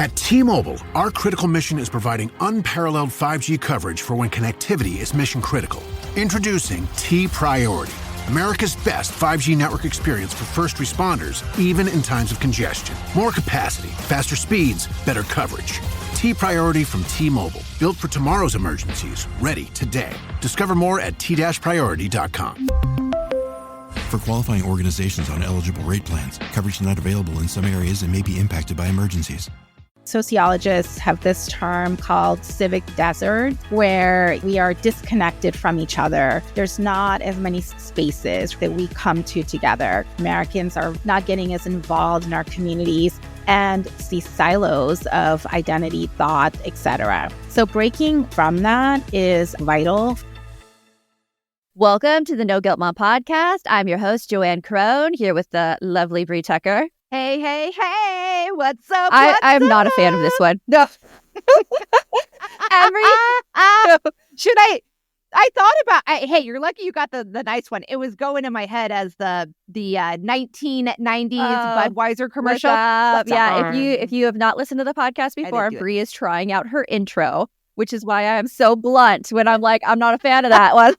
At T-Mobile, our critical mission is providing unparalleled 5G coverage for when connectivity is mission critical. Introducing T-Priority, America's best 5G network experience for first responders, even in times of congestion. More capacity, faster speeds, better coverage. T-Priority from T-Mobile, built for tomorrow's emergencies, ready today. Discover more at t-priority.com. For qualifying organizations on eligible rate plans, coverage not available in some areas and may be impacted by emergencies. Sociologists have this term called civic desert, where we are disconnected from each other. There's not as many spaces that we come to together. Americans are not getting as involved in our communities and these silos of identity, thought, etc. So breaking from that is vital. Welcome to the No Guilt Mom podcast. I'm your host, Joanne Crone, here with the lovely Bree Tucker. Hey, hey, hey, what's up? I'm not a fan of this one. No. Should I thought about, hey, you're lucky you got the nice one. It was going in my head as the 1990s Budweiser commercial. What's up? If you have not listened to the podcast before, Bree is trying out her intro, which is why I'm so blunt when I'm like, I'm not a fan of that one.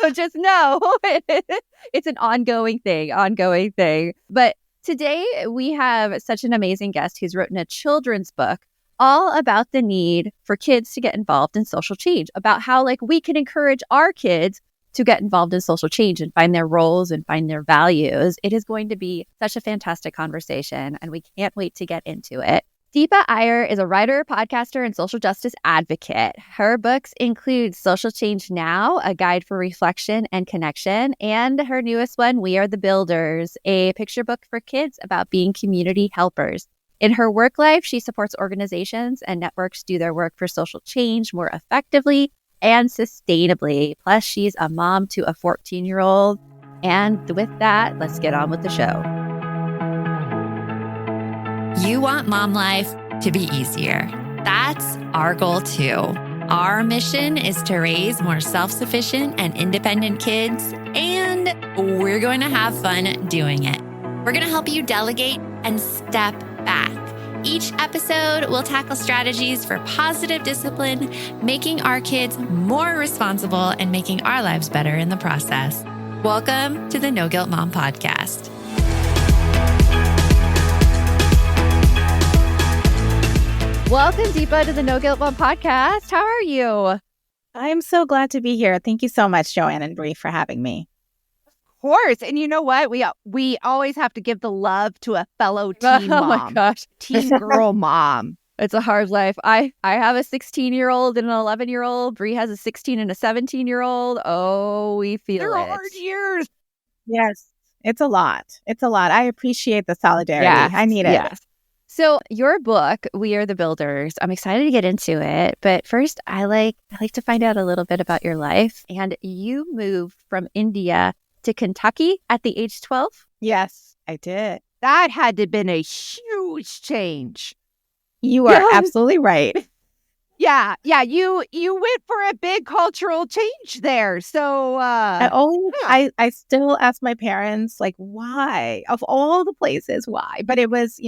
So just know it's an ongoing thing. But today we have such an amazing guest who's written a children's book all about the need for kids to get involved in social change, about how we can encourage our kids to get involved in social change and find their roles and find their values. It is going to be such a fantastic conversation, and we can't wait to get into it. Deepa Iyer is a writer, podcaster, and social justice advocate. Her books include Social Change Now, a guide for reflection and connection, and her newest one, We Are the Builders, a picture book for kids about being community helpers. In her work life, she supports organizations and networks do their work for social change more effectively and sustainably. Plus, she's a mom to a 14-year-old. And with that, let's get on with the show. You want mom life to be easier. That's our goal too. Our mission is to raise more self-sufficient and independent kids, and we're going to have fun doing it. We're going to help you delegate and step back. Each episode will tackle strategies for positive discipline, making our kids more responsible and making our lives better in the process. Welcome to the No Guilt Mom podcast. Welcome, Deepa, to the No Guilt Mom podcast. How are you? I'm so glad to be here. Thank you so much, Joanne and Bree, for having me. Of course. And you know what? We always have to give the love to a fellow teen mom. Oh my gosh. Teen girl mom. It's a hard life. I have a 16-year-old and an 11-year-old. Bree has a 16 and a 17-year-old. Oh, we feel They're it. hard years. Yes, it's a lot. I appreciate the solidarity. Yes, I need it. Yes. So your book, We Are the Builders, I'm excited to get into it. But first, I like to find out a little bit about your life. And you moved from India to Kentucky at the age 12? Yes, I did. That had to have been a huge change. You are absolutely right. Yeah. You went for a big cultural change there. So I still ask my parents, why? Of all the places, why? But it was,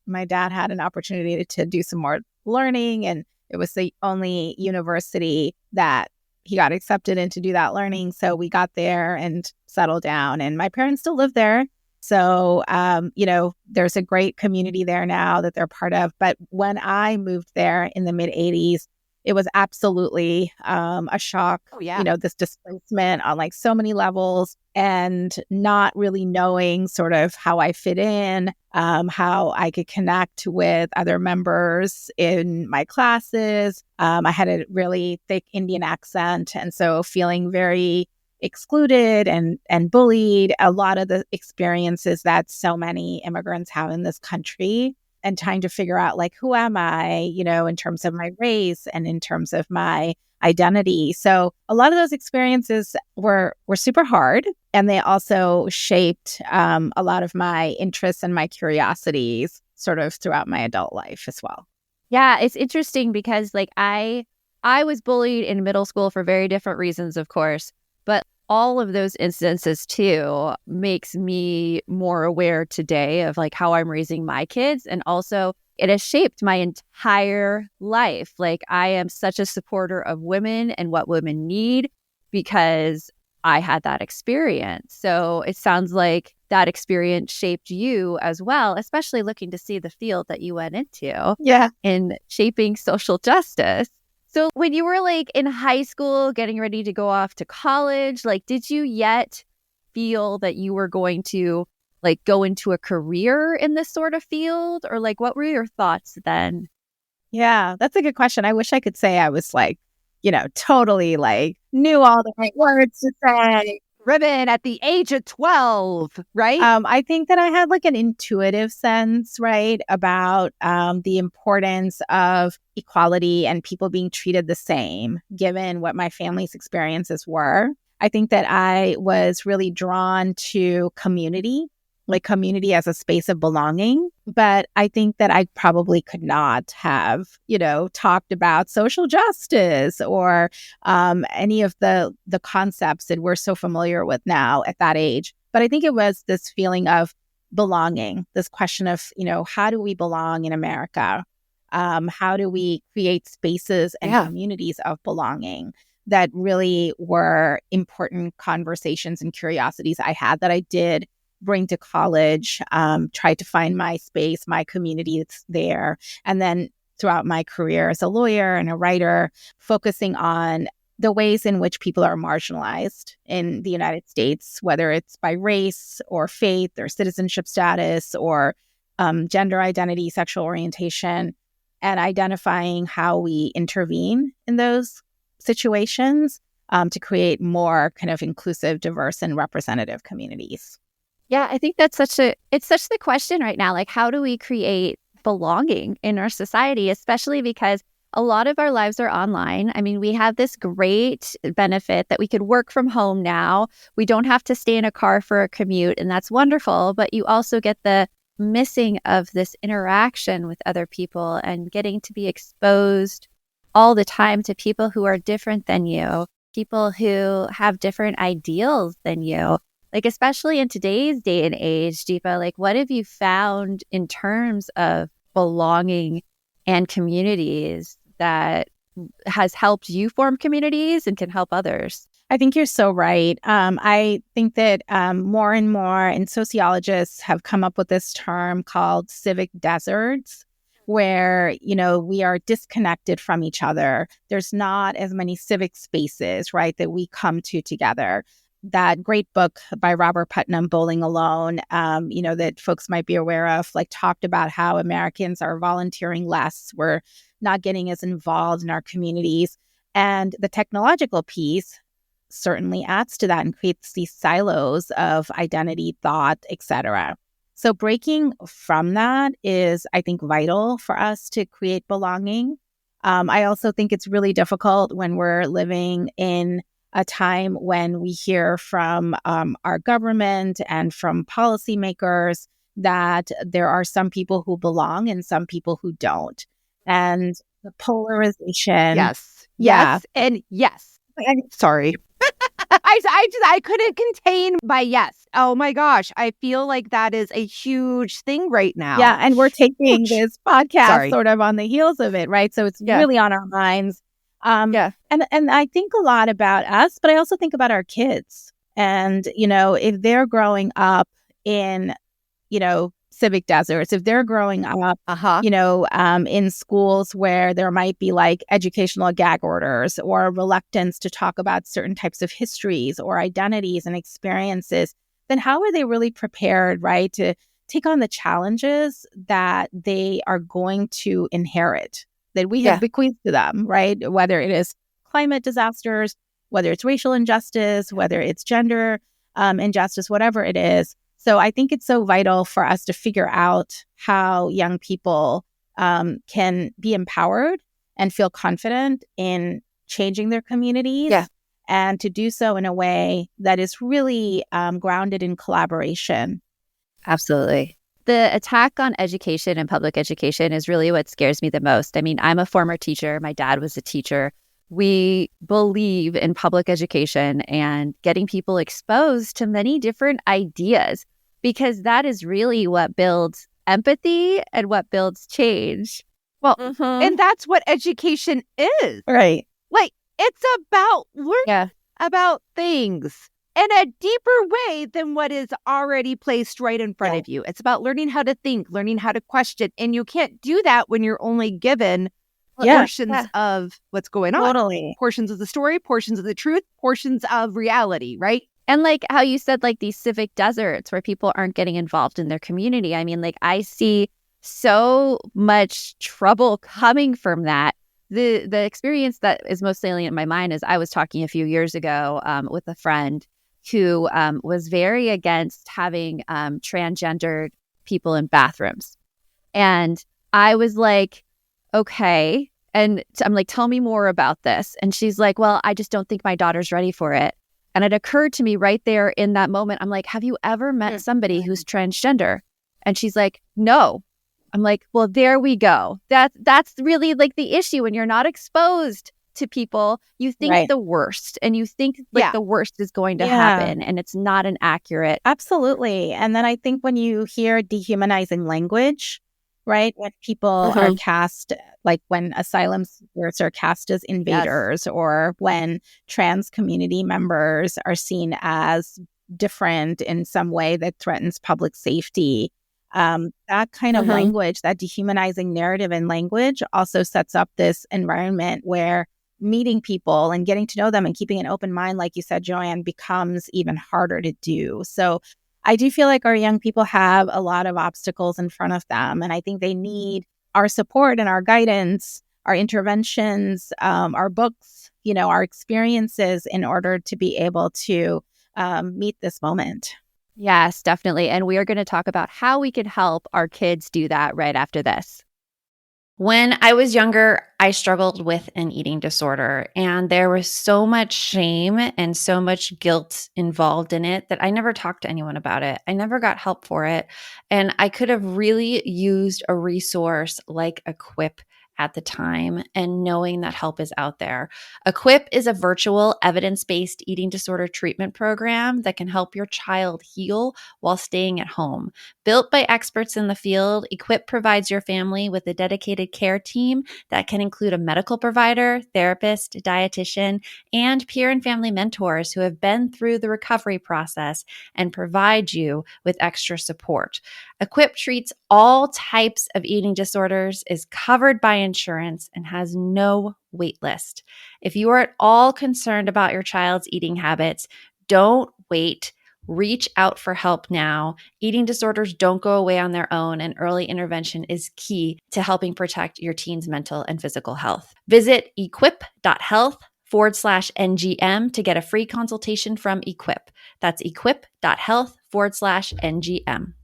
my dad had an opportunity to do some more learning, and it was the only university that he got accepted in to do that learning. So we got there and settled down, and my parents still live there. So, there's a great community there now that they're part of. But when I moved there in the mid-'80s, it was absolutely a shock. Oh, yeah. This displacement on so many levels, and not really knowing sort of how I fit in, how I could connect with other members in my classes. I had a really thick Indian accent, and so feeling very excluded and bullied, a lot of the experiences that so many immigrants have in this country, and trying to figure out who am I, in terms of my race and in terms of my identity. So a lot of those experiences were super hard, and they also shaped a lot of my interests and my curiosities sort of throughout my adult life as well. Yeah, it's interesting because I was bullied in middle school for very different reasons, of course, but all of those instances too makes me more aware today of how I'm raising my kids, and also it has shaped my entire life. Like, I am such a supporter of women and what women need because I had that experience. So it sounds like that experience shaped you as well, especially looking to see the field that you went into in shaping social justice. So when you were like in high school, getting ready to go off to college, like, did you yet feel that you were going to like go into a career in this sort of field? Or like, what were your thoughts then? Yeah, that's a good question. I wish I could say I was like, totally like knew all the right words to say. Ribbon at the age of 12, right? I think that I had like an intuitive sense, right, about the importance of equality and people being treated the same, given what my family's experiences were. I think that I was really drawn to community, like community as a space of belonging. But I think that I probably could not have, talked about social justice or any of the concepts that we're so familiar with now at that age. But I think it was this feeling of belonging, this question of, how do we belong in America? How do we create spaces and communities of belonging? That really were important conversations and curiosities I had that I did bring to college, try to find my space, my community that's there. And then throughout my career as a lawyer and a writer, focusing on the ways in which people are marginalized in the United States, whether it's by race or faith or citizenship status or gender identity, sexual orientation, and identifying how we intervene in those situations to create more kind of inclusive, diverse, and representative communities. Yeah, I think that's such the question right now. Like, how do we create belonging in our society, especially because a lot of our lives are online. I mean, we have this great benefit that we could work from home now. We don't have to stay in a car for a commute, and that's wonderful. But you also get the missing of this interaction with other people and getting to be exposed all the time to people who are different than you, people who have different ideals than you. Like, especially in today's day and age, Deepa, like, what have you found in terms of belonging and communities that has helped you form communities and can help others? I think you're so right. I think that more and more, and sociologists have come up with this term called civic deserts, where, we are disconnected from each other. There's not as many civic spaces, right, that we come to together. That great book by Robert Putnam, Bowling Alone, that folks might be aware of, like, talked about how Americans are volunteering less. We're not getting as involved in our communities. And the technological piece certainly adds to that and creates these silos of identity, thought, etc. So breaking from that is, I think, vital for us to create belonging. I also think it's really difficult when we're living in a time when we hear from our government and from policymakers that there are some people who belong and some people who don't. And the polarization. Yes, and yes. Sorry. I couldn't contain my yes. Oh my gosh. I feel like that is a huge thing right now. Yeah. And we're taking this podcast sort of on the heels of it, right? So it's really on our minds. And I think a lot about us, but I also think about our kids. And, if they're growing up in, civic deserts, if they're growing up, in schools where there might be like educational gag orders or reluctance to talk about certain types of histories or identities and experiences, then how are they really prepared, right, to take on the challenges that they are going to inherit, that we have bequeathed to them, right? Whether it is climate disasters, whether it's racial injustice, whether it's gender injustice, whatever it is. So I think it's so vital for us to figure out how young people can be empowered and feel confident in changing their communities and to do so in a way that is really grounded in collaboration. Absolutely. The attack on education and public education is really what scares me the most. I mean, I'm a former teacher. My dad was a teacher. We believe in public education and getting people exposed to many different ideas, because that is really what builds empathy and what builds change. Well, and that's what education is. Right. Like, it's about learning about things in a deeper way than what is already placed right in front of you. It's about learning how to think, learning how to question. And you can't do that when you're only given portions of what's going on. Totally. Portions of the story, portions of the truth, portions of reality, right? And like how you said, like these civic deserts where people aren't getting involved in their community. I mean, like I see so much trouble coming from that. The experience that is most salient in my mind is I was talking a few years ago with a friend who was very against having transgendered people in bathrooms. And I was like, okay. And I'm like, tell me more about this. And she's like, well, I just don't think my daughter's ready for it. And it occurred to me right there in that moment. I'm like, have you ever met somebody who's transgender? And she's like, no. I'm like, well, there we go. That's really like the issue. When you're not exposed to people, you think the worst, and you think like the worst is going to happen, and it's not an accurate. Absolutely. And then I think when you hear dehumanizing language, right, when people are cast, like when asylum seekers are cast as invaders, or when trans community members are seen as different in some way that threatens public safety, that kind of language, that dehumanizing narrative and language also sets up this environment where meeting people and getting to know them and keeping an open mind, like you said, Joanne, becomes even harder to do. So I do feel like our young people have a lot of obstacles in front of them. And I think they need our support and our guidance, our interventions, our books, our experiences in order to be able to meet this moment. Yes, definitely. And we are going to talk about how we can help our kids do that right after this. When I was younger, I struggled with an eating disorder, and there was so much shame and so much guilt involved in it that I never talked to anyone about it. I never got help for it. And I could have really used a resource like Equip at the time, and knowing that help is out there. Equip is a virtual evidence-based eating disorder treatment program that can help your child heal while staying at home. Built by experts in the field, Equip provides your family with a dedicated care team that can include a medical provider, therapist, dietitian, and peer and family mentors who have been through the recovery process and provide you with extra support. Equip treats all types of eating disorders, is covered by insurance, and has no wait list. If you are at all concerned about your child's eating habits, don't wait. Reach out for help now. Eating disorders don't go away on their own, and early intervention is key to helping protect your teen's mental and physical health. Visit equip.health/NGM to get a free consultation from Equip. That's equip.health/NGM.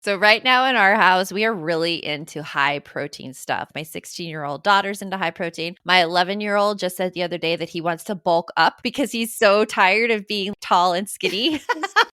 So right now in our house, we are really into high protein stuff. My 16-year-old daughter's into high protein. My 11-year-old just said the other day that he wants to bulk up because he's so tired of being tall and skinny.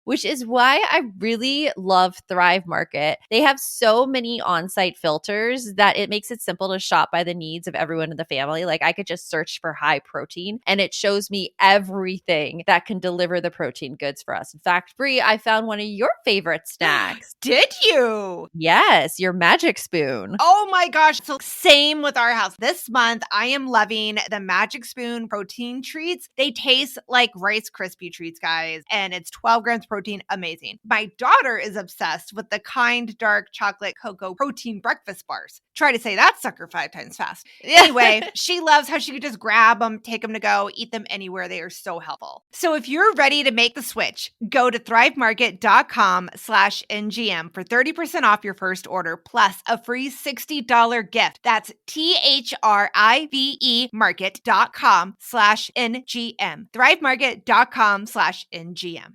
Which is why I really love Thrive Market. They have so many on-site filters that it makes it simple to shop by the needs of everyone in the family. Like I could just search for high protein and it shows me everything that can deliver the protein goods for us. In fact, Brie, I found one of your favorite snacks. Did you? Yes, your magic spoon. Oh my gosh. So same with our house. This month, I am loving the Magic Spoon protein treats. They taste like Rice Krispie treats, guys. And it's 12 grams protein. Amazing. My daughter is obsessed with the Kind dark chocolate cocoa protein breakfast bars. Try to say that sucker 5 times fast. Anyway, she loves how she could just grab them, take them to go, eat them anywhere. They are so helpful. So if you're ready to make the switch, go to thrivemarket.com/NGM for 30% off your first order plus a free $60 gift. That's THRIVE market.com/NGM. thrivemarket.com/NGM.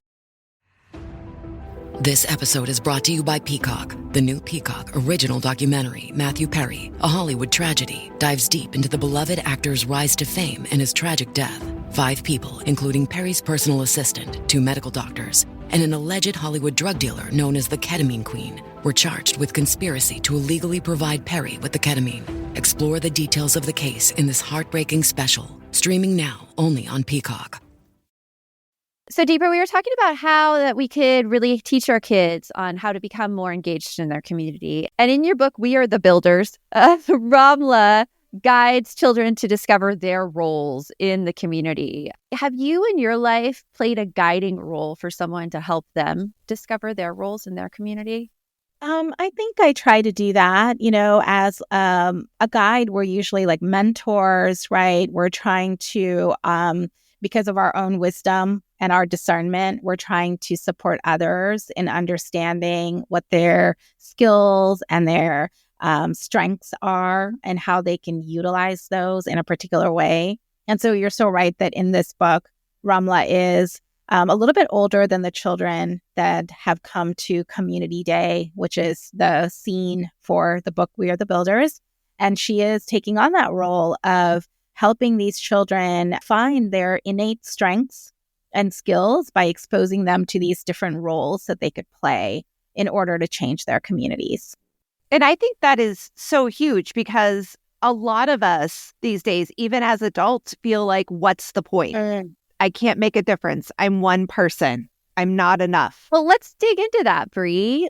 This episode is brought to you by Peacock. The new Peacock original documentary, Matthew Perry, A Hollywood Tragedy, dives deep into the beloved actor's rise to fame and his tragic death. 5 people, including Perry's personal assistant, 2 medical doctors, and an alleged Hollywood drug dealer known as the Ketamine Queen, were charged with conspiracy to illegally provide Perry with the ketamine. Explore the details of the case in this heartbreaking special, streaming now only on Peacock. So, Deepa, we were talking about how that we could really teach our kids on how to become more engaged in their community. And in your book, We Are the Builders, Ramla guides children to discover their roles in the community. Have you in your life played a guiding role for someone to help them discover their roles in their community? I think I try to do that, as a guide. We're usually like mentors, right? We're trying to, because of our own wisdom and our discernment, we're trying to support others in understanding what their skills and their strengths are and how they can utilize those in a particular way. And so you're so right that in this book, Ramla is a little bit older than the children that have come to Community Day, which is the scene for the book We Are the Builders. And she is taking on that role of helping these children find their innate strengths and skills by exposing them to these different roles that they could play in order to change their communities. And I think that is so huge because a lot of us these days, even as adults, feel like, what's the point? I can't make a difference. I'm one person. I'm not enough. Well, let's dig into that, Bree.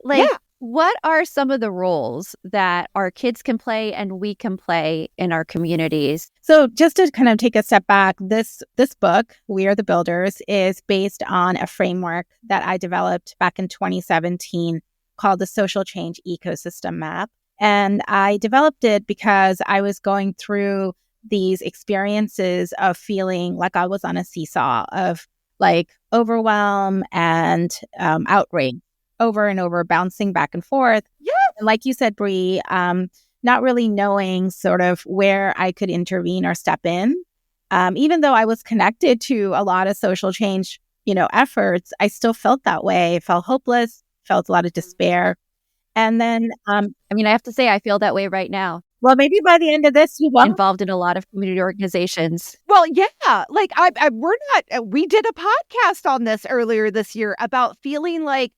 What are some of the roles that our kids can play and we can play in our communities? So just to kind of take a step back, this book, We Are the Builders, is based on a framework that I developed back in 2017 called the Social Change Ecosystem Map. And I developed it because I was going through these experiences of feeling like I was on a seesaw of like overwhelm and outrage over and over, bouncing back and forth. Yeah. And like you said, Bree, not really knowing sort of where I could intervene or step in. Even though I was connected to a lot of social change, efforts, I still felt that way. I felt hopeless, felt a lot of despair. And then, I have to say, I feel that way right now. Well, maybe by the end of this, you won't. Involved in a lot of community organizations. Well, yeah, like we did a podcast on this earlier this year about feeling like,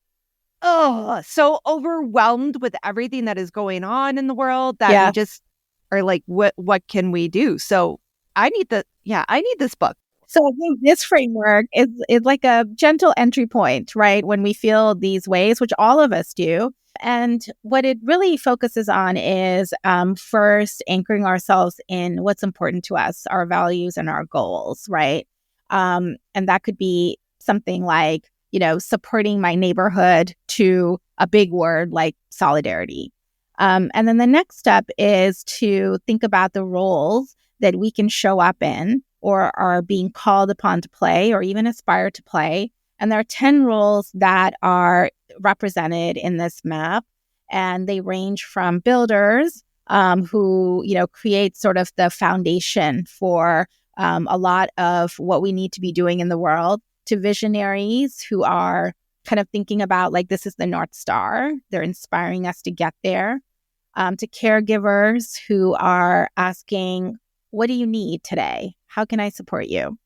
so overwhelmed with everything that is going on in the world that we just are like, what can we do? So I need this book. So I think this framework is like a gentle entry point, right? When we feel these ways, which all of us do. And what it really focuses on is first anchoring ourselves in what's important to us, our values and our goals, right? And that could be something like, supporting my neighborhood to a big word like solidarity. And then the next step is to think about the roles that we can show up in or are being called upon to play or even aspire to play. And there are 10 roles that are represented in this map. And they range from builders who, create sort of the foundation for a lot of what we need to be doing in the world, to visionaries who are kind of thinking about like, this is the North Star. They're inspiring us to get there. To caregivers who are asking, what do you need today? How can I support you?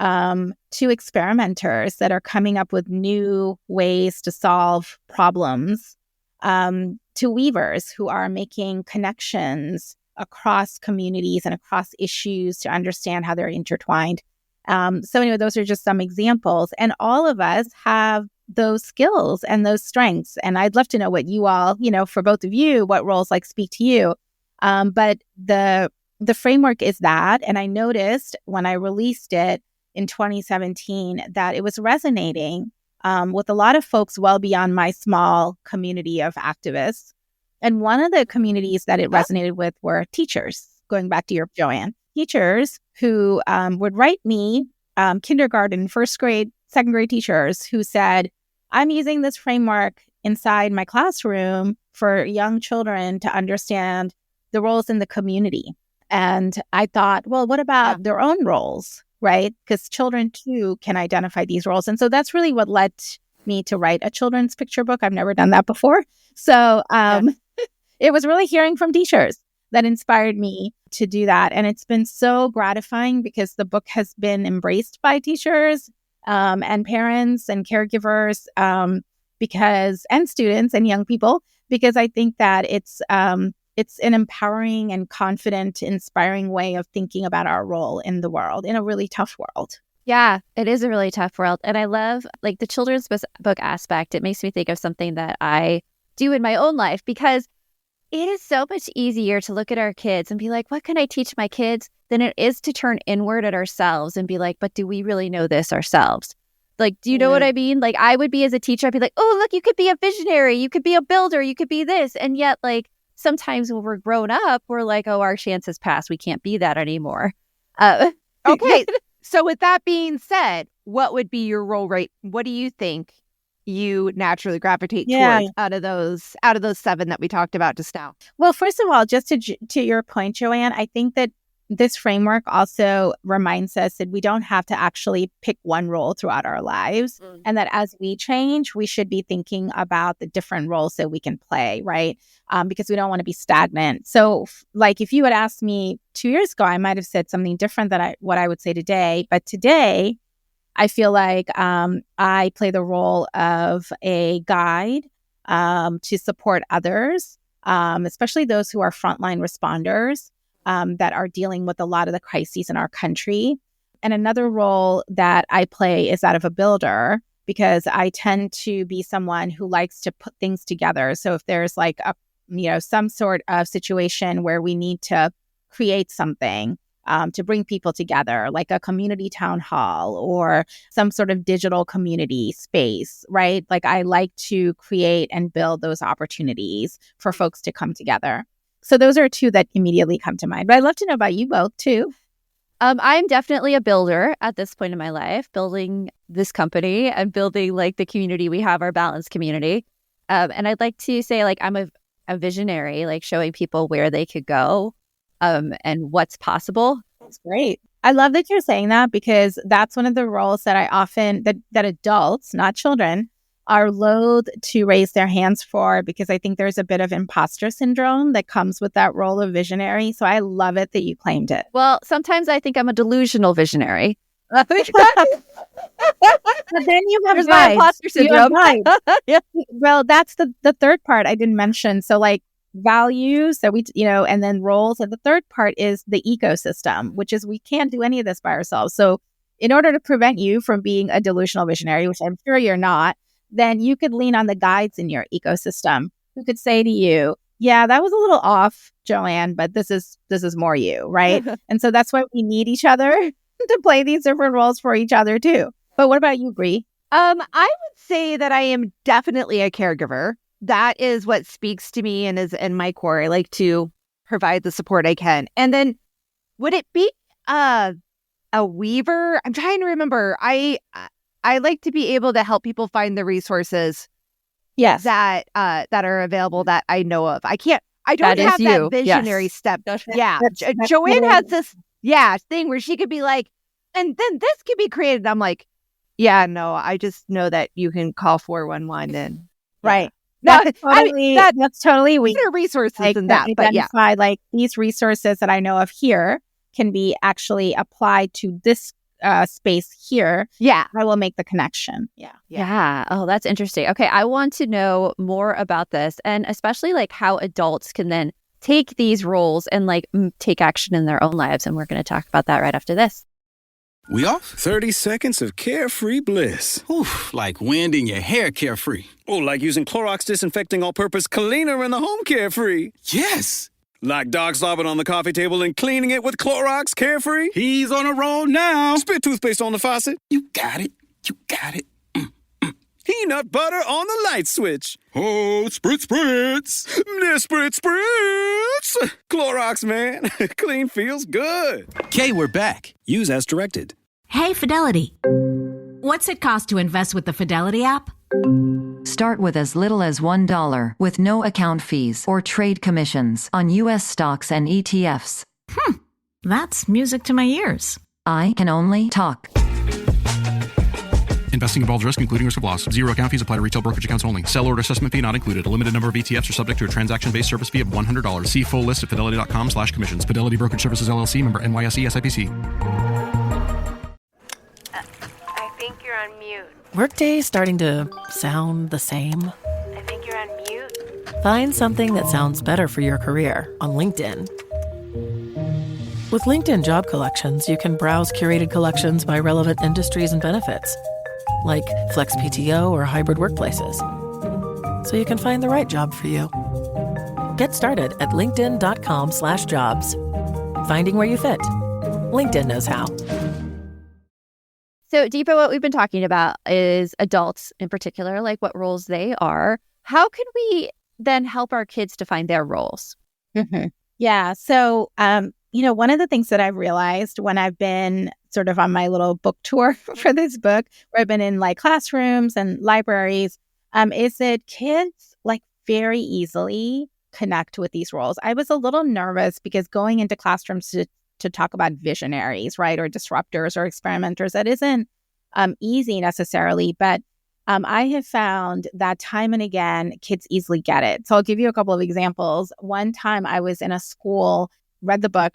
To experimenters that are coming up with new ways to solve problems, to weavers who are making connections across communities and across issues to understand how they're intertwined. So anyway, those are just some examples. And all of us have those skills and those strengths. And I'd love to know what you all, for both of you, what roles like speak to you. But the framework is that. And I noticed when I released it in 2017 that it was resonating with a lot of folks well beyond my small community of activists. And one of the communities that it resonated with were teachers, going back to your Joanne. Teachers who would write me, kindergarten, first grade, second grade teachers who said, I'm using this framework inside my classroom for young children to understand the roles in the community. And I thought, well, what about their own roles, right? Because children too can identify these roles. And so that's really what led me to write a children's picture book. I've never done that before. So it was really hearing from teachers that inspired me to do that. And it's been so gratifying because the book has been embraced by teachers and parents and caregivers and students and young people, because I think that it's an empowering and confident, inspiring way of thinking about our role in the world, in a really tough world. Yeah, it is a really tough world. And I love like the children's book aspect. It makes me think of something that I do in my own life, because it is so much easier to look at our kids and be like, what can I teach my kids, than it is to turn inward at ourselves and be like, but do we really know this ourselves? Like, do you know what I mean? Like, I would be as a teacher, I'd be like, oh, look, you could be a visionary. You could be a builder. You could be this. And yet, like, sometimes when we're grown up, we're like, oh, our chance has passed. We can't be that anymore. Okay. So with that being said, what would be your role, right? What do you think you naturally gravitate towards out of those 7 that we talked about just now? Well, first of all, just to your point, Joanne, I think that this framework also reminds us that we don't have to actually pick one role throughout our lives, and that as we change, we should be thinking about the different roles that we can play, right? Because we don't want to be stagnant. So like if you had asked me 2 years ago, I might have said something different than what I would say today. But today, I feel like I play the role of a guide to support others, especially those who are frontline responders that are dealing with a lot of the crises in our country. And another role that I play is that of a builder, because I tend to be someone who likes to put things together. So if there's like some sort of situation where we need to create something, to bring people together, like a community town hall or some sort of digital community space, right? Like I like to create and build those opportunities for folks to come together. So those are 2 that immediately come to mind. But I'd love to know about you both too. I'm definitely a builder at this point in my life, building this company and building like the community we have, our balanced community. And I'd like to say like I'm a visionary, like showing people where they could go and what's possible. That's great. I love that you're saying that, because that's one of the roles that I often, that adults, not children, are loath to raise their hands for, because I think there's a bit of imposter syndrome that comes with that role of visionary. So I love it that you claimed it. Well, sometimes I think I'm a delusional visionary. But then you have my imposter syndrome. Yeah. Well, that's the third part I didn't mention. So like values that we, and then roles. And the third part is the ecosystem, which is we can't do any of this by ourselves. So in order to prevent you from being a delusional visionary, which I'm sure you're not, then you could lean on the guides in your ecosystem who could say to you, yeah, that was a little off, Joanne, but this is more you, right? And so that's why we need each other to play these different roles for each other too. But what about you, Bree? I would say that I am definitely a caregiver. That is what speaks to me and is in my core. I like to provide the support I can. And then would it be a weaver? I'm trying to remember. I like to be able to help people find the resources that are available that I know of. I don't have that visionary step. Yeah. Joanne has this thing where she could be like, and then this could be created. I'm like, yeah, no, I just know that you can call 411 and right. That's totally we resources like, in that. But identify like these resources that I know of here can be actually applied to this space here. Yeah. I will make the connection. Yeah. Oh, that's interesting. Okay. I want to know more about this, and especially like how adults can then take these roles and like take action in their own lives. And we're going to talk about that right after this. We off? 30 seconds of carefree bliss. Oof, like wind in your hair carefree. Oh, like using Clorox disinfecting all-purpose cleaner in the home carefree. Yes. Like dog slobbing on the coffee table and cleaning it with Clorox carefree. He's on a roll now. Spit toothpaste on the faucet. You got it. Peanut butter on the light switch. Oh, spritz. Spritz. Clorox, man. Clean feels good. Okay, we're back. Use as directed. Hey, Fidelity. What's it cost to invest with the Fidelity app? Start with as little as $1 with no account fees or trade commissions on U.S. stocks and ETFs. That's music to my ears. I can only talk. Investing involves risk, including risk of loss. Zero account fees apply to retail brokerage accounts only. Sell order assessment fee not included. A limited number of ETFs are subject to a transaction-based service fee of $100. See full list at fidelity.com/commissions. Fidelity Brokerage Services, LLC, member NYSE, SIPC. I think you're on mute. Workday starting to sound the same? I think you're on mute. Find something that sounds better for your career on LinkedIn. With LinkedIn Job Collections, you can browse curated collections by relevant industries and benefits, like flex PTO or hybrid workplaces, so you can find the right job for you. Get started at linkedin.com/jobs. Finding where you fit. LinkedIn knows how. So, Deepa, what we've been talking about is adults in particular, like what roles they are. How can we then help our kids to find their roles? Mm-hmm. Yeah. So, one of the things that I've realized when I've been sort of on my little book tour for this book, where I've been in like classrooms and libraries, is that kids like very easily connect with these roles. I was a little nervous because going into classrooms to talk about visionaries, right, or disruptors or experimenters, that isn't easy necessarily, but I have found that time and again, kids easily get it. So I'll give you a couple of examples. One time I was in a school, read the book,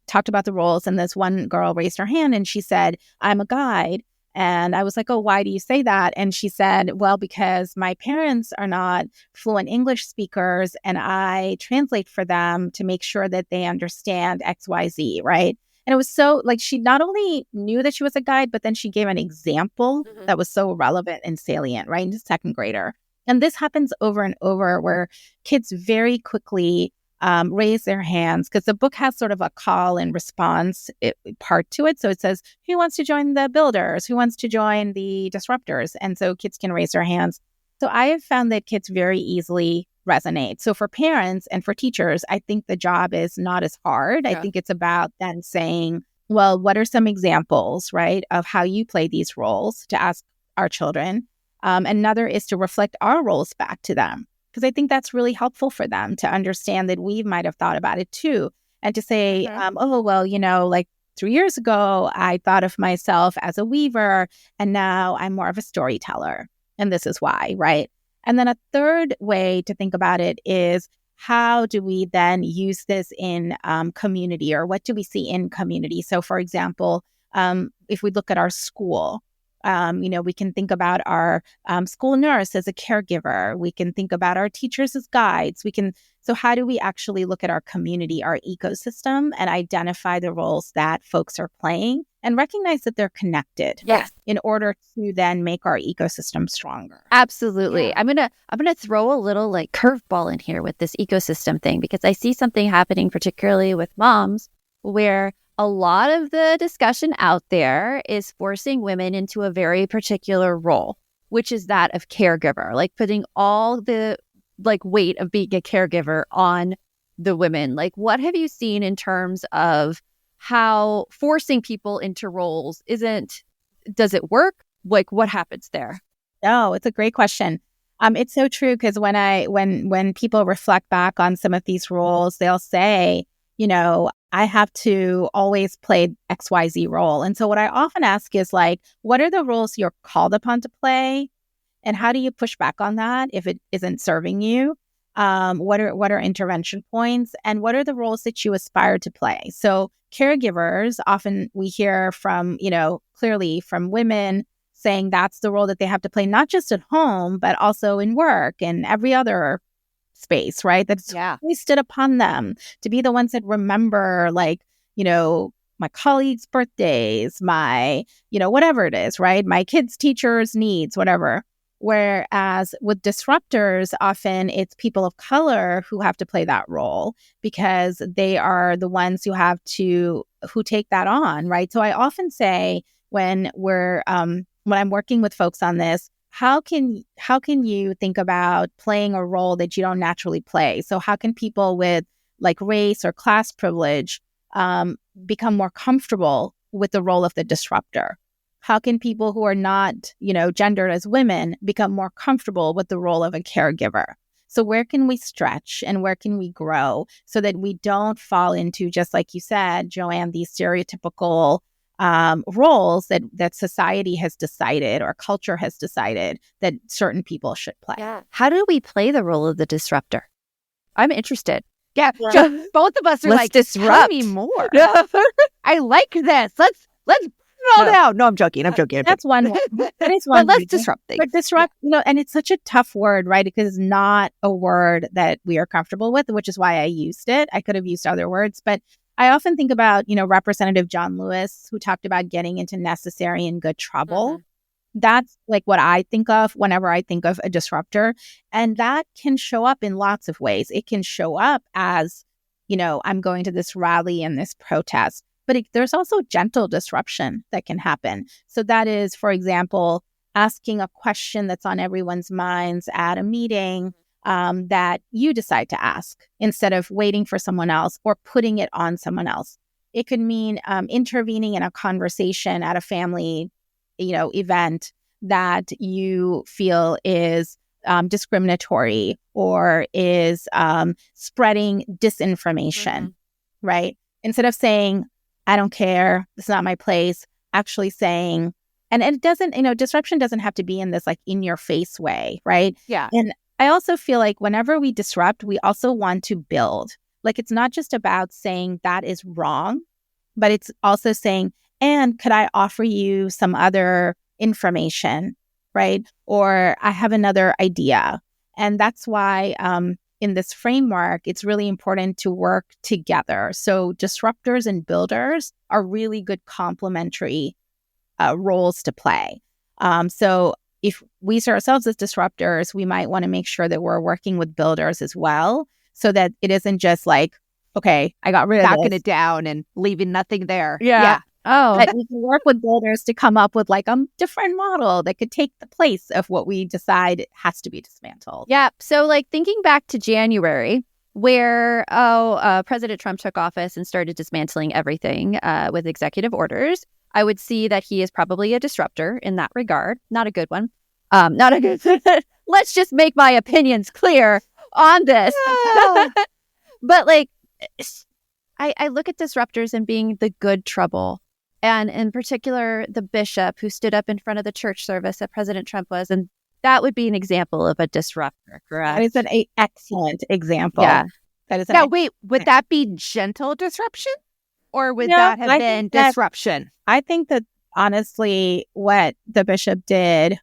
talked about the roles, and this one girl raised her hand and she said, "I'm a guide." And I was like, "Oh, why do you say that?" And she said, "Well, because my parents are not fluent English speakers and I translate for them to make sure that they understand XYZ, right?" And it was so like she not only knew that she was a guide, but then she gave an example that was so relevant and salient, right? Into second grader. And this happens over and over where kids very quickly raise their hands, because the book has sort of a call and response part to it. So it says, who wants to join the builders? Who wants to join the disruptors? And so kids can raise their hands. So I have found that kids very easily resonate. So for parents and for teachers, I think the job is not as hard. I think it's about then saying, well, what are some examples, right, of how you play these roles, to ask our children. Another is to reflect our roles back to them, because I think that's really helpful for them to understand that we might have thought about it too. And to say, oh, well, like 3 years ago, I thought of myself as a weaver, and now I'm more of a storyteller. And this is why, right? And then a third way to think about it is, how do we then use this in community, or what do we see in community? So, for example, if we look at our school, we can think about our school nurse as a caregiver. We can think about our teachers as guides. So how do we actually look at our community, our ecosystem, and identify the roles that folks are playing and recognize that they're connected? Yes. In order to then make our ecosystem stronger. Absolutely. Yeah. I'm gonna throw a little like curveball in here with this ecosystem thing, because I see something happening particularly with moms where a lot of the discussion out there is forcing women into a very particular role, which is that of caregiver, like putting all the weight of being a caregiver on the women. Like, what have you seen in terms of how forcing people into roles does it work? Like, what happens there? Oh, it's a great question. It's so true, because when people reflect back on some of these roles, they'll say, I have to always play XYZ role. And so what I often ask is what are the roles you're called upon to play? And how do you push back on that if it isn't serving you? What are intervention points? And what are the roles that you aspire to play? So caregivers, often we hear from, clearly from women saying that's the role that they have to play, not just at home, but also in work and every other space, right? That's wasted upon them to be the ones that remember, my colleagues' birthdays, my, whatever it is, right? My kids' teachers' needs, whatever. Whereas with disruptors, often it's people of color who have to play that role, because they are the ones who take that on, right? So I often say when I'm working with folks on this, how can you think about playing a role that you don't naturally play? So how can people with race or class privilege become more comfortable with the role of the disruptor? How can people who are not, gendered as women become more comfortable with the role of a caregiver? So where can we stretch and where can we grow so that we don't fall into, just like you said, Joanne, these stereotypical roles that society has decided or culture has decided that certain people should play? Yeah. How do we play the role of the disruptor? I'm interested. Yeah. Both of us are let's disrupt. Tell me more. I like this. Let's down. No, I'm joking. That's one. That is one. But let's disrupt things. But disrupt, and it's such a tough word, right? Because it's not a word that we are comfortable with, which is why I used it. I could have used other words, but I often think about, Representative John Lewis, who talked about getting into necessary and good trouble. That's like what I think of whenever I think of a disruptor. And that can show up in lots of ways. It can show up as, I'm going to this rally and this protest, but there's also gentle disruption that can happen. So that is, for example, asking a question that's on everyone's minds at a meeting that you decide to ask instead of waiting for someone else or putting it on someone else. It could mean intervening in a conversation at a family, event that you feel is discriminatory or is spreading disinformation, right? Instead of saying, I don't care, this is not my place, actually saying, and it doesn't, disruption doesn't have to be in this like in your face way, right? Yeah. And I also feel like whenever we disrupt, we also want to build. Like it's not just about saying that is wrong, but it's also saying, and could I offer you some other information, right? Or I have another idea. And that's why in this framework, it's really important to work together. So disruptors and builders are really good complementary roles to play. So if we see ourselves as disruptors, we might want to make sure that we're working with builders as well, so that it isn't just like, okay, I got rid of backing this. it down and leaving nothing there. Yeah. Oh, But we can work with builders to come up with like a different model that could take the place of what we decide has to be dismantled. yeah. So like thinking back to January, where President Trump took office and started dismantling everything with executive orders, I would see that he is probably a disruptor in that regard. Not a good one. Not a good. Let's just make my opinions clear on this. But like, I look at disruptors and being the good trouble. And in particular, the bishop who stood up in front of the church service that President Trump was. And that would be an example of a disruptor, correct? That is an excellent example. Yeah. That is Now, wait, would that be gentle disruption? Or would that have been disruption? I think that honestly, what the bishop did,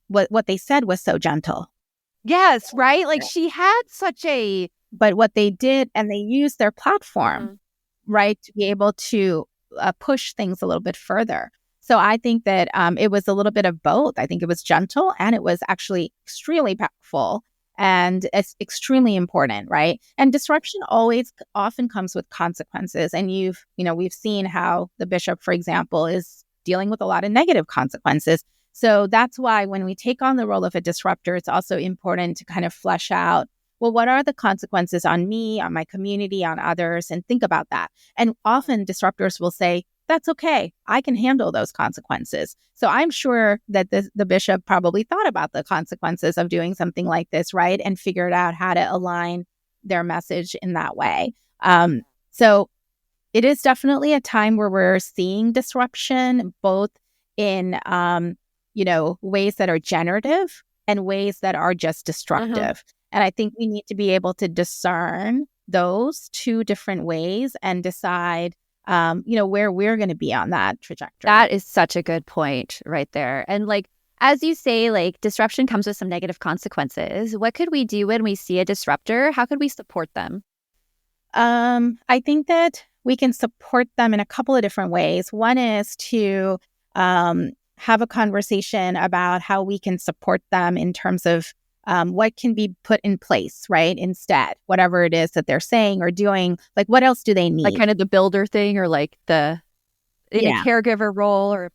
what they said was so gentle. Yes, right? Like she had such a... But what they did, and they used their platform, right, to be able to push things a little bit further. So I think that it was a little bit of both. I think it was gentle and it was actually extremely powerful and it's extremely important, right? And disruption often comes with consequences. And we've seen how the bishop, for example, is dealing with a lot of negative consequences. So that's why when we take on the role of a disruptor, it's also important to kind of flesh out, well, what are the consequences on me, on my community, on others, and think about that. And often disruptors will say, that's okay, I can handle those consequences. So I'm sure that the bishop probably thought about the consequences of doing something like this, right? And figured out how to align their message in that way. So it is definitely a time where we're seeing disruption, both in, ways that are generative and ways that are just destructive. And I think we need to be able to discern those two different ways and decide, where we're going to be on that trajectory. That is such a good point right there. And like, as you say, like disruption comes with some negative consequences. What could we do when we see a disruptor? How could we support them? I think that we can support them in a couple of different ways. One is to have a conversation about how we can support them in terms of what can be put in place, right? Instead, whatever it is that they're saying or doing, like what else do they need? Like kind of the builder thing or like a caregiver role or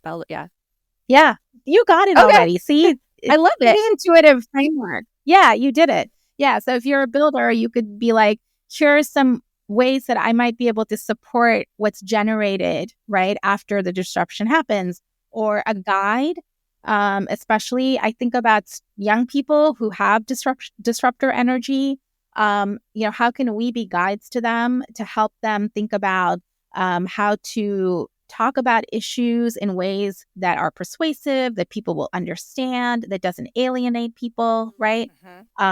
Yeah, you got it already. See, I love it. Intuitive framework. Yeah, you did it. Yeah, so if you're a builder, you could be like, here are some ways that I might be able to support what's generated right after the disruption happens, or a guide. Especially, I think about young people who have disruptor energy. How can we be guides to them to help them think about how to talk about issues in ways that are persuasive, that people will understand, that doesn't alienate people, right?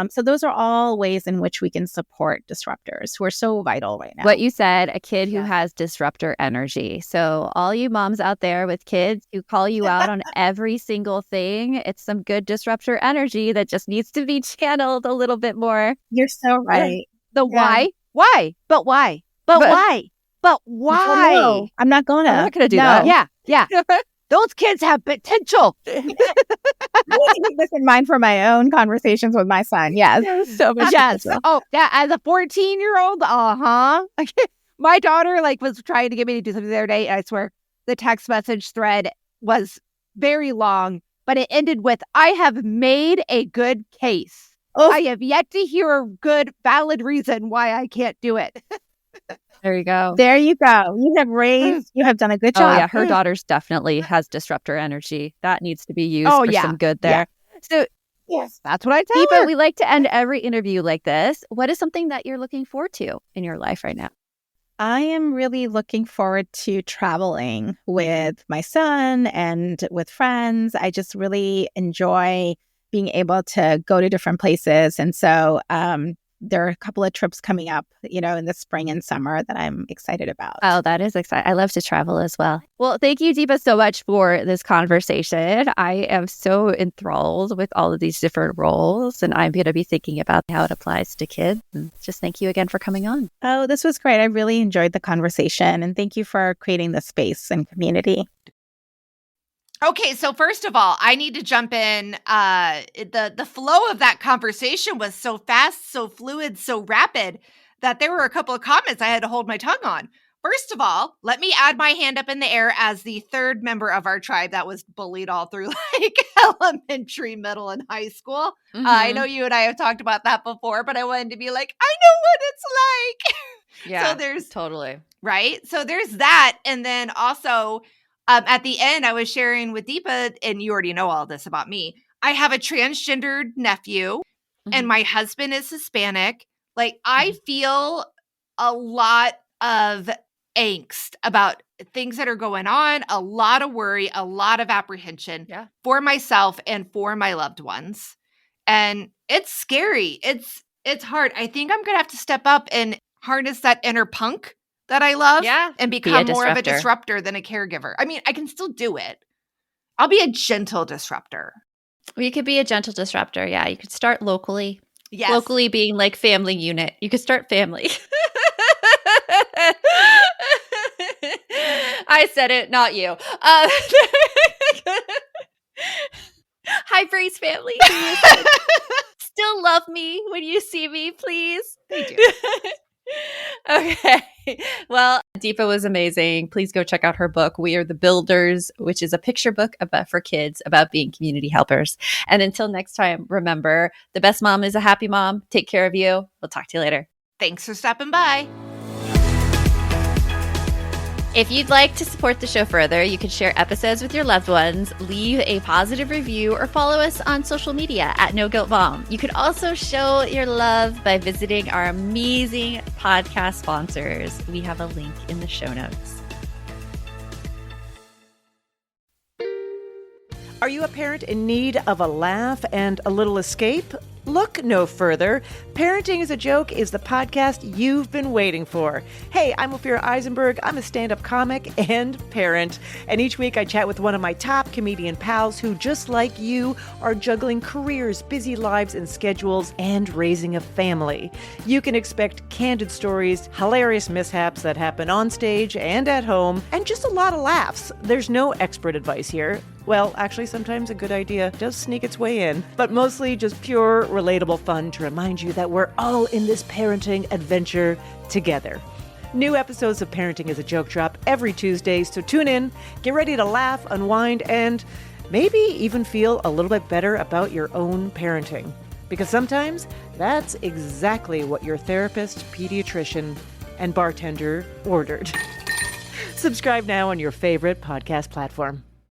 So those are all ways in which we can support disruptors who are so vital right now. What you said, a kid who has disruptor energy. So all you moms out there with kids who call you out on every single thing, it's some good disruptor energy that just needs to be channeled a little bit more. You're so right. Why? Why? But why? But why? But why? No, I'm not going to. I'm not going to do that. Yeah. Those kids have potential. I need to keep this in mind for my own conversations with my son. Yes. So much potential. Oh, yeah. As a 14-year-old, my daughter was trying to get me to do something the other day. And I swear the text message thread was very long, but it ended with, "I have made a good case. Oh. I have yet to hear a good, valid reason why I can't do it." There you go. There you go. You have done a good job. Oh, yeah. Her daughter's definitely has disruptor energy. That needs to be used for some good there. Yeah. So, yes, that's what I tell Deepa, her. we like to end every interview like this. What is something that you're looking forward to in your life right now? I am really looking forward to traveling with my son and with friends. I just really enjoy being able to go to different places. And so there are a couple of trips coming up, in the spring and summer that I'm excited about. Oh, that is exciting. I love to travel as well. Well, thank you, Deepa, so much for this conversation. I am so enthralled with all of these different roles, and I'm going to be thinking about how it applies to kids. And just thank you again for coming on. Oh, this was great. I really enjoyed the conversation, and thank you for creating the space and community. Okay, so first of all, I need to jump in. The flow of that conversation was so fast, so fluid, so rapid that there were a couple of comments I had to hold my tongue on. First of all, let me add my hand up in the air as the third member of our tribe that was bullied all through elementary, middle, and high school. Mm-hmm. I know you and I have talked about that before, but I wanted to be like, I know what it's like. Yeah, so there's totally. Right? So there's that. And then also, at the end, I was sharing with Deepa, and you already know all this about me. I have a transgendered nephew, and my husband is Hispanic. I feel a lot of angst about things that are going on, a lot of worry, a lot of apprehension for myself and for my loved ones. And it's scary. It's hard. I think I'm going to have to step up and harness that inner punk that I love and become more of a disruptor than a caregiver. I mean, I can still do it. I'll be a gentle disruptor. Well, you could be a gentle disruptor. Yeah, you could start locally. Yes. Locally being like family unit. You could start family. I said it, not you. Hi, Breeze family. Still love me when you see me, please. They do. Okay. Well, Deepa was amazing. Please go check out her book, We Are the Builders, which is a picture book for kids about being community helpers. And until next time, remember, the best mom is a happy mom. Take care of you. We'll talk to you later. Thanks for stopping by. If you'd like to support the show further, you can share episodes with your loved ones, leave a positive review, or follow us on social media at No Guilt Mom. You could also show your love by visiting our amazing podcast sponsors. We have a link in the show notes. Are you a parent in need of a laugh and a little escape? Look no further. Parenting is a Joke is the podcast you've been waiting for. Hey, I'm Ophira Eisenberg. I'm a stand-up comic and parent. And each week I chat with one of my top comedian pals who, just like you, are juggling careers, busy lives and schedules, and raising a family. You can expect candid stories, hilarious mishaps that happen on stage and at home, and just a lot of laughs. There's no expert advice here. Well, actually, sometimes a good idea does sneak its way in, but mostly just pure, relatable fun to remind you that we're all in this parenting adventure together. New episodes of Parenting is a Joke drop every Tuesday, so tune in, get ready to laugh, unwind, and maybe even feel a little bit better about your own parenting. Because sometimes that's exactly what your therapist, pediatrician, and bartender ordered. Subscribe now on your favorite podcast platform.